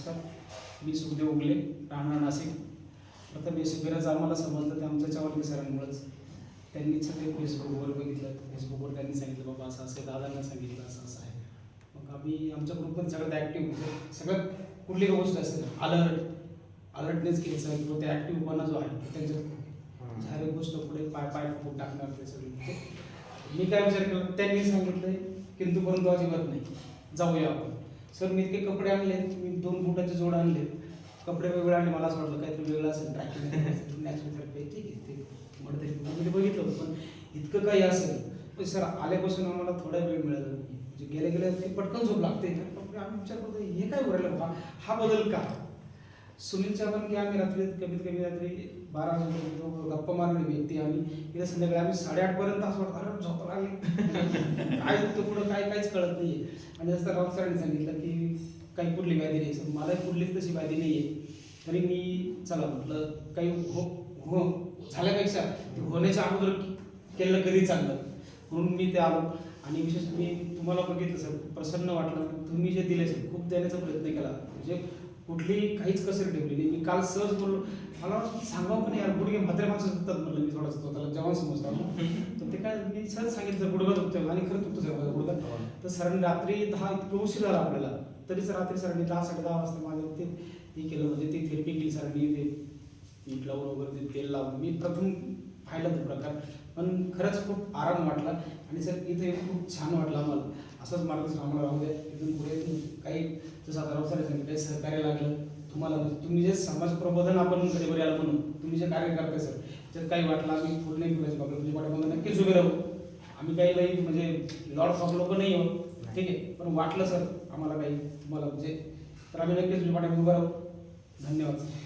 नमस्कार, मी सुखदेव उगले, राहणार नाशिक. प्रथम शिबिराचं आम्हाला समजलं ते आमच्या चव्हाणके सरांमुळेच. त्यांनीच ते फेसबुकवर बघितलं, फेसबुकवर त्यांनी सांगितलं बाबा असं असं, दादांना सांगितलं असं असं आहे. मग आम्ही आमच्या ग्रुपमध्ये सगळ्यात ॲक्टिव्ह म्हणजे सगळ्यात कुठली गोष्ट असेल अलर्टनेस घ्यायचं किंवा ते ॲक्टिव्हपणा जो आहे त्यांच्यात हर एक गोष्ट पुढे पाय फुट टाकणार ते सगळे. मी काय विचार केला, त्यांनी सांगितलं किंतु परंतु अजिबात नाही, जाऊया आपण. सर मी इतके कपडे आणले, मी 2 बुटाचे जोड आणले, कपडे वेगळे आणले. मला असं वाटलं काहीतरी वेगळं असेल, ट्रॅकिंग नॅचरल ठीक आहे ते म्हणत मी बघितलं होतं. पण इतकं काही असेल पण सर आल्यापासून आम्हाला थोडा वेळ मिळाला, म्हणजे गेल्या की पटकन झोप लागते. आम्ही विचार करतो हे काय उरायला, हा बदल का. सुनील चव्हाण की आम्ही रात्री कमीत कमी रात्री 12 वाजता गप्पा मारणारी व्यक्ती आम्ही. इथं संध्याकाळी आम्ही 8:30 पर्यंत असं वाटतं अरे झोप लागली काय होतं पुढं काहीच कळत नाही आहे. आणि जसं राऊत सरांनी सांगितलं की काही कुठली व्याधी नाही, सर मला कुठलीच तशी व्याधी नाही आहे. तरी मी चला म्हटलं काही हो झाल्यापेक्षा होण्याच्या अगोदर केलं कधी चांगलं, म्हणून मी ते आलो. आणि विशेष मी तुम्हाला बघितलं सर, प्रसन्न वाटलं. तुम्ही जे दिले सर खूप देण्याचा प्रयत्न केला, म्हणजे कुठली काहीच कसर ठेवली नाही. मी काल सहज बोललो, मला सांगावं पण यार गुडघे म्हात्रे माणसं दुखतात म्हटलं. मी थोडंसं स्वतःला जेव्हा समजतो तर ते काय मी सहज सांगितलं गुडघा दुखतं आणि खरं दुखतं सर माझा गुडघा. तर सरांनी रात्री 10 इतकं उशीर झाला आपल्याला, तरीच रात्री सरांनी 10-10:30 वाजता माझं ते केलं, म्हणजे ती थेरपी केली सरांनी. ते मीठ लावून वगैरे ते तेल लावून मी प्रथम पाहिला तो प्रकार, पण खरंच खूप आराम वाटला. आणि सर इथे खूप छान वाटलं आम्हाला. असंच मार्गदर्शन आम्हाला राहू द्या इथून पुढे. काही जसं आता राऊत सरांनी काही सहकार्य लागलं तुम्हाला, तुम्ही जे समाज प्रबोधन आपण कधीवर आलं म्हणून तुम्ही जे कार्य करताय सर, जर काही वाटलं आम्ही पूर्ण करायचं बाबा तुमच्या पाठीमागे नक्कीच उभे राहू. आम्ही काही नाही म्हणजे लॉर्ड ऑफ लोक नाही आहोत, ठीक आहे, पण वाटलं सर आम्हाला काही तुम्हाला म्हणजे तर आम्ही नक्कीच तुमच्या पाठीमागे उभं राहू. धन्यवाद सर.